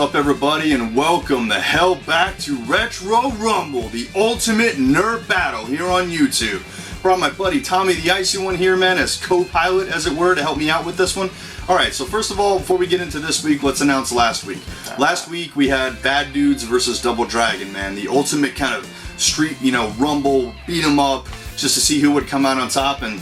up, everybody, and welcome the hell back to Retro Rumble, the ultimate nerd battle here on YouTube. Brought my buddy Tommy the Icy One here, man, as co-pilot, as it were, to help me out with this one. Alright, so first of all, before we get into this week, let's announce last week. Last week, we had Bad Dudes versus Double Dragon, man. The ultimate kind of street, rumble, beat 'em up, just to see who would come out on top, and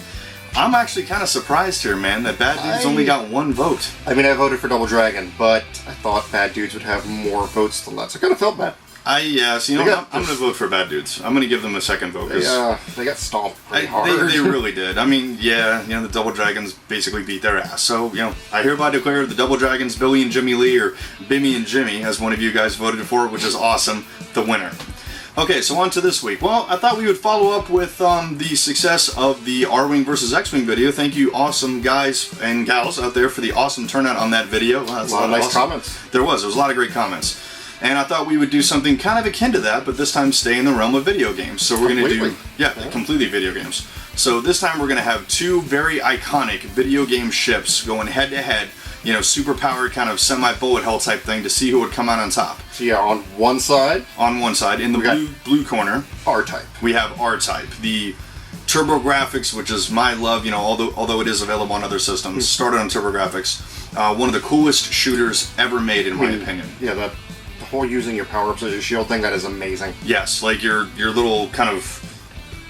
I'm actually kind of surprised here, man, that Bad Dudes only got one vote. I mean, I voted for Double Dragon, but I thought Bad Dudes would have more votes than that, so I kind of felt bad. I'm going to vote for Bad Dudes. I'm going to give them a second vote. They got stomped pretty hard. They really did. I mean, the Double Dragons basically beat their ass. So, I hereby declare the Double Dragons, Billy and Jimmy Lee, or Bimmy and Jimmy, as one of you guys voted for, which is awesome, the winner. Okay, so on to this week. Well, I thought we would follow up with the success of the R-Wing versus X-Wing video. Thank you, awesome guys and gals out there, for the awesome turnout on that video. Wow, that's a lot of nice comments. There was a lot of great comments. And I thought we would do something kind of akin to that, but this time stay in the realm of video games. So we're going to do, completely video games. So this time we're going to have two very iconic video game ships going head to head. Super powered kind of semi-bullet hell type thing to see who would come out on top. So on one side. On one side, in the blue corner. R-Type. We have R-Type. The TurboGrafx, which is my love, although it is available on other systems, started on TurboGrafx. One of the coolest shooters ever made, in my opinion. Yeah, the whole using your power-ups as your shield thing, that is amazing. Yes, like your little kind of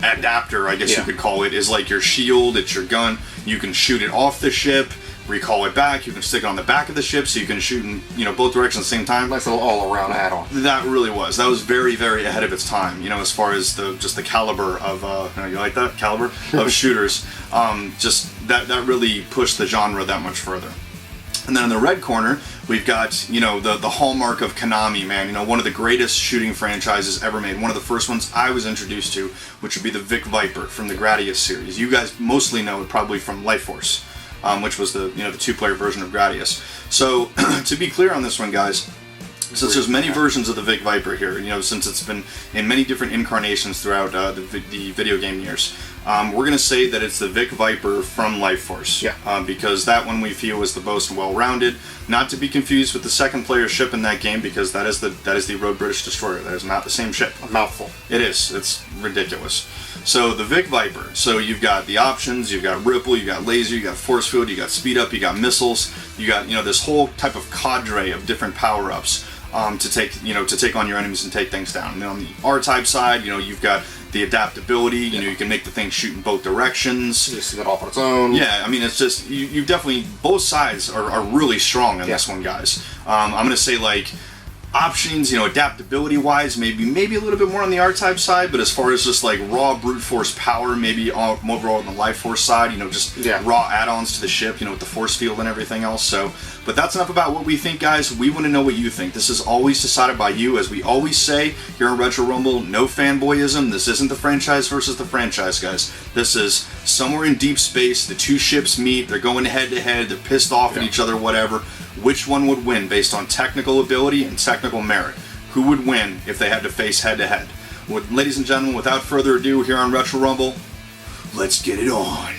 adapter, I guess you could call it, is like your shield, it's your gun. You can shoot it off the ship, recall it back, you can stick it on the back of the ship so you can shoot in both directions at the same time. Nice little all-around add-on. That really was. That was very, very ahead of its time, as far as the caliber of, you like that? Caliber? Of shooters. That really pushed the genre that much further. And then in the red corner, we've got, the hallmark of Konami, man. One of the greatest shooting franchises ever made. One of the first ones I was introduced to, which would be the Vic Viper from the Gradius series. You guys mostly know it probably from Life Force, which was the two-player version of Gradius. So, to be clear on this one, guys, since there's many versions of the Vic Viper here, since it's been in many different incarnations throughout the video game years, we're going to say that it's the Vic Viper from Life Force. Yeah. Because that one we feel is the most well-rounded. Not to be confused with the second-player ship in that game, because that is the Road British Destroyer. That is not the same ship. A mouthful. It is. It's ridiculous. So the Vic Viper. So you've got the options. You've got Ripple. You've got Laser. You've got Force Field. You've got Speed Up. You got Missiles. You got this whole type of cadre of different power-ups to take on your enemies and take things down. And then on the R-Type side, you've got the adaptability. You can make the thing shoot in both directions. You see that off on its own. Yeah, I mean, it's just you definitely, both sides are really strong in this one, guys. I'm gonna say, like, options, adaptability wise, maybe a little bit more on the R-Type side, but as far as just like raw brute force power, maybe more on the Life Force side, raw add-ons to the ship, with the force field and everything else. So, but that's enough about what we think, guys. We want to know what you think. This is always decided by you, as we always say here on Retro Rumble. No fanboyism. This isn't the franchise versus the franchise, guys. This is somewhere in deep space. The two ships meet. They're going head to head. They're pissed off at each other. Whatever. Which one would win based on technical ability and technical merit? Who would win if they had to face head-to-head? Ladies and gentlemen, without further ado, here on Retro Rumble, let's get it on.